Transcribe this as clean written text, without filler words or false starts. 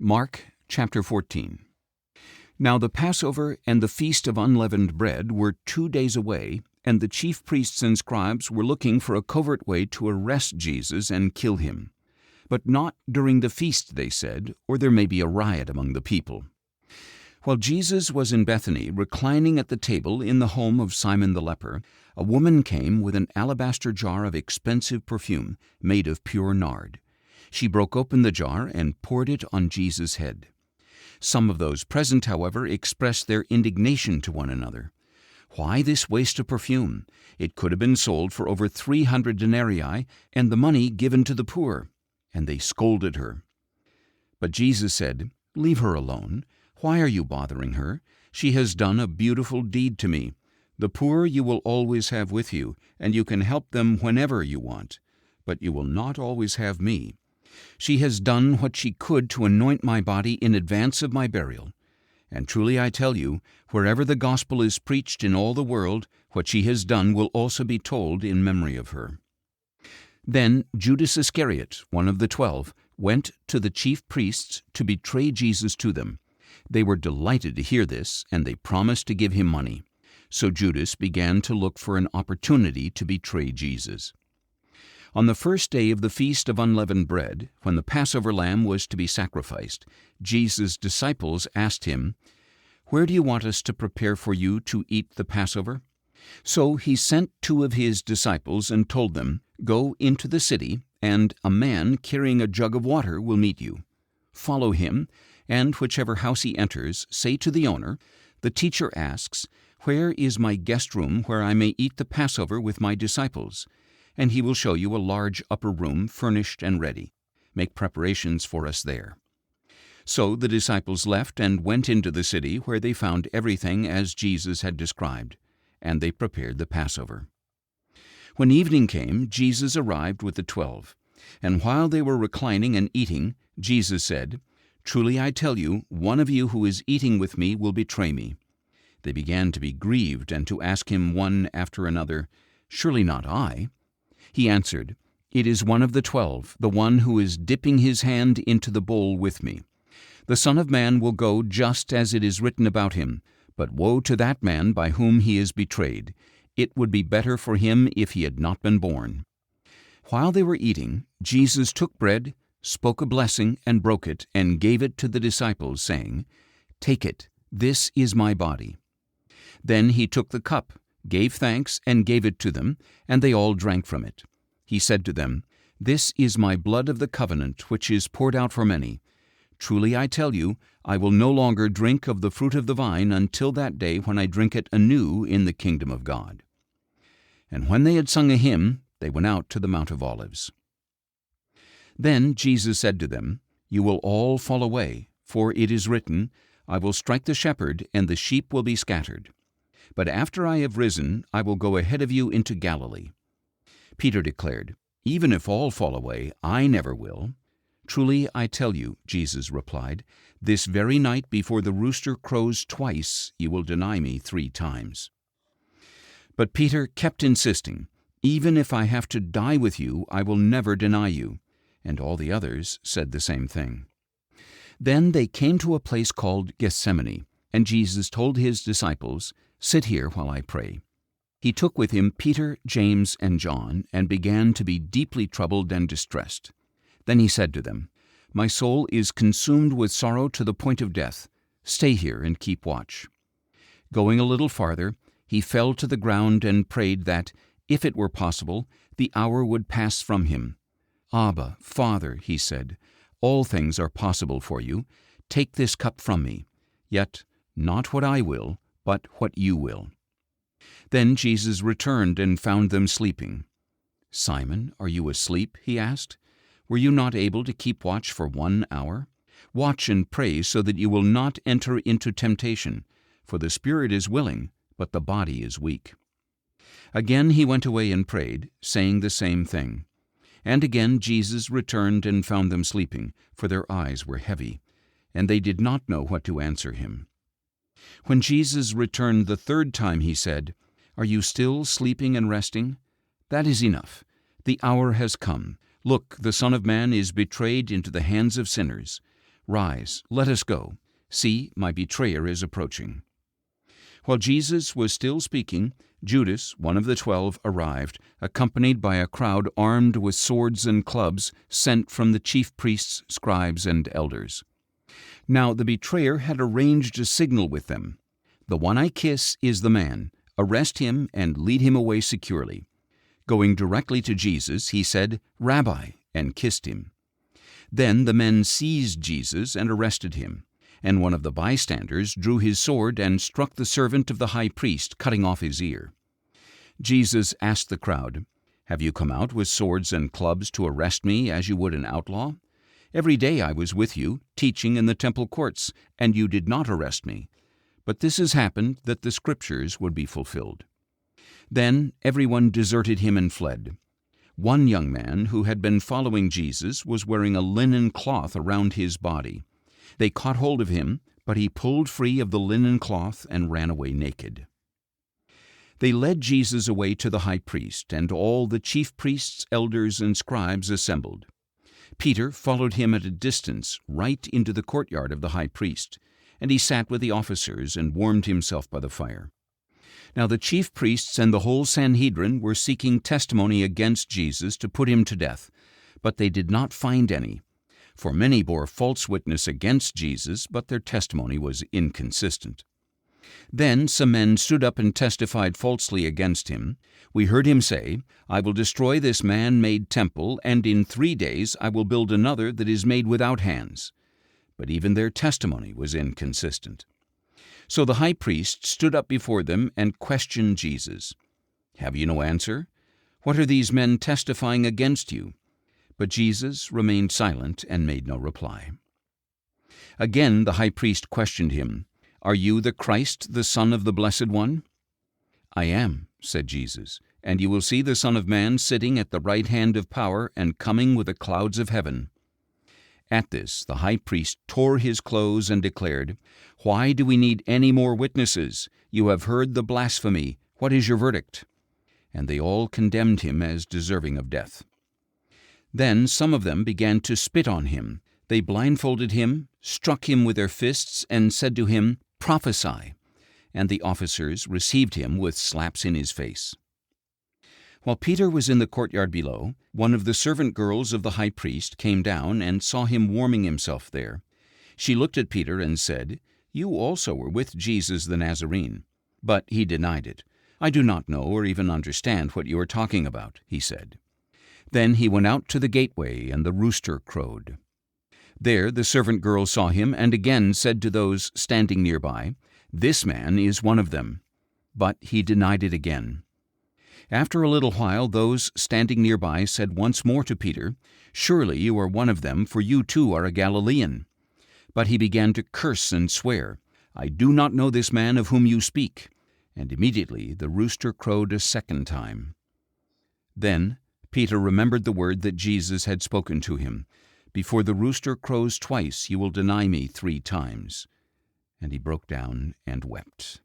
Mark chapter 14. Now the Passover and the Feast of Unleavened Bread were 2 days away, and the chief priests and scribes were looking for a covert way to arrest Jesus and kill him. But not during the feast, they said, or there may be a riot among the people. While Jesus was in Bethany, reclining at the table in the home of Simon the leper, a woman came with an alabaster jar of expensive perfume made of pure nard. She broke open the jar and poured it on Jesus' head. Some of those present, however, expressed their indignation to one another. Why this waste of perfume? It could have been sold for over 300 denarii and the money given to the poor. And they scolded her. But Jesus said, "Leave her alone. Why are you bothering her? She has done a beautiful deed to me. The poor you will always have with you, and you can help them whenever you want. But you will not always have me. She has done what she could to anoint my body in advance of my burial. And truly I tell you, wherever the gospel is preached in all the world, what she has done will also be told in memory of her." Then Judas Iscariot, one of the 12, went to the chief priests to betray Jesus to them. They were delighted to hear this, and they promised to give him money. So Judas began to look for an opportunity to betray Jesus. On the first day of the Feast of Unleavened Bread, when the Passover lamb was to be sacrificed, Jesus' disciples asked him, "Where do you want us to prepare for you to eat the Passover?" So he sent 2 of his disciples and told them, "Go into the city, and a man carrying a jug of water will meet you. Follow him, and whichever house he enters, say to the owner, 'The teacher asks, where is my guest room where I may eat the Passover with my disciples?' And he will show you a large upper room furnished and ready. Make preparations for us there." So the disciples left and went into the city, where they found everything as Jesus had described, and they prepared the Passover. When evening came, Jesus arrived with the 12. And while they were reclining and eating, Jesus said, "Truly I tell you, one of you who is eating with me will betray me." They began to be grieved and to ask him one after another, "Surely not I?" He answered, "It is one of the 12, the one who is dipping his hand into the bowl with me. The Son of Man will go just as it is written about him, but woe to that man by whom he is betrayed. It would be better for him if he had not been born." While they were eating, Jesus took bread, spoke a blessing, and broke it, and gave it to the disciples, saying, "Take it, this is my body." Then he took the cup, gave thanks, and gave it to them, and they all drank from it. He said to them, "This is my blood of the covenant, which is poured out for many. Truly I tell you, I will no longer drink of the fruit of the vine until that day when I drink it anew in the kingdom of God." And when they had sung a hymn, they went out to the Mount of Olives. Then Jesus said to them, "You will all fall away, for it is written, 'I will strike the shepherd, and the sheep will be scattered.' But after I have risen, I will go ahead of you into Galilee." Peter declared, "Even if all fall away, I never will." "Truly I tell you," Jesus replied, "this very night before the rooster crows twice, you will deny me 3 times." But Peter kept insisting, "Even if I have to die with you, I will never deny you." And all the others said the same thing. Then they came to a place called Gethsemane, and Jesus told his disciples, "Sit here while I pray." He took with him Peter, James, and John, and began to be deeply troubled and distressed. Then he said to them, "My soul is consumed with sorrow to the point of death. Stay here and keep watch." Going a little farther, he fell to the ground and prayed that, if it were possible, the hour would pass from him. "Abba, Father," he said, "all things are possible for you. Take this cup from me. Yet not what I will, but what you will." Then Jesus returned and found them sleeping. "Simon, are you asleep?" he asked. "Were you not able to keep watch for 1 hour? Watch and pray so that you will not enter into temptation, for the spirit is willing, but the body is weak." Again he went away and prayed, saying the same thing. And again Jesus returned and found them sleeping, for their eyes were heavy, and they did not know what to answer him. When Jesus returned the 3rd time, he said, "Are you still sleeping and resting? That is enough. The hour has come. Look, the Son of Man is betrayed into the hands of sinners. "Rise, let us go. See, my betrayer is approaching." While Jesus was still speaking, Judas, one of the 12, arrived, accompanied by a crowd armed with swords and clubs sent from the chief priests, scribes, and elders. Now the betrayer had arranged a signal with them. "The one I kiss is the man. Arrest him and lead him away securely." Going directly to Jesus, he said, "Rabbi," and kissed him. Then the men seized Jesus and arrested him. And one of the bystanders drew his sword and struck the servant of the high priest, cutting off his ear. Jesus asked the crowd, "Have you come out with swords and clubs to arrest me as you would an outlaw? Every day I was with you, teaching in the temple courts, and you did not arrest me. But this has happened that the Scriptures would be fulfilled." Then everyone deserted him and fled. One young man who had been following Jesus was wearing a linen cloth around his body. They caught hold of him, but he pulled free of the linen cloth and ran away naked. They led Jesus away to the high priest, and all the chief priests, elders, and scribes assembled. Peter followed him at a distance right into the courtyard of the high priest, and he sat with the officers and warmed himself by the fire. Now the chief priests and the whole Sanhedrin were seeking testimony against Jesus to put him to death, but they did not find any. For many bore false witness against Jesus, but their testimony was inconsistent. Then some men stood up and testified falsely against him. "We heard him say, 'I will destroy this man-made temple, and in 3 days I will build another that is made without hands.' But even their testimony was inconsistent. So the high priest stood up before them and questioned Jesus. 'Have you no answer? What are these men testifying against you?' But Jesus remained silent and made no reply. Again the high priest questioned him, 'Are you the Christ, the Son of the Blessed One?' 'I am,' said Jesus, 'and you will see the Son of Man sitting at the right hand of power and coming with the clouds of heaven.' At this the high priest tore his clothes and declared, 'Why do we need any more witnesses? You have heard the blasphemy. What is your verdict?' And they all condemned him as deserving of death. Then some of them began to spit on him. They blindfolded him, struck him with their fists, and said to him, 'Prophesy.' And the officers received him with slaps in his face. While Peter was in the courtyard below, one of the servant girls of the high priest came down and saw him warming himself there. She looked at Peter and said, 'You also were with Jesus the Nazarene.' But he denied it. 'I do not know or even understand what you are talking about,' he said. Then he went out to the gateway, and the rooster crowed. There the servant girl saw him and again said to those standing nearby, 'This man is one of them.' But he denied it again. After a little while those standing nearby said once more to Peter, 'Surely you are one of them, for you too are a Galilean.' But he began to curse and swear, 'I do not know this man of whom you speak.' And immediately the rooster crowed a second time. Then Peter remembered the word that Jesus had spoken to him, 'Before the rooster crows twice, you will deny me 3 times.' And he broke down and wept.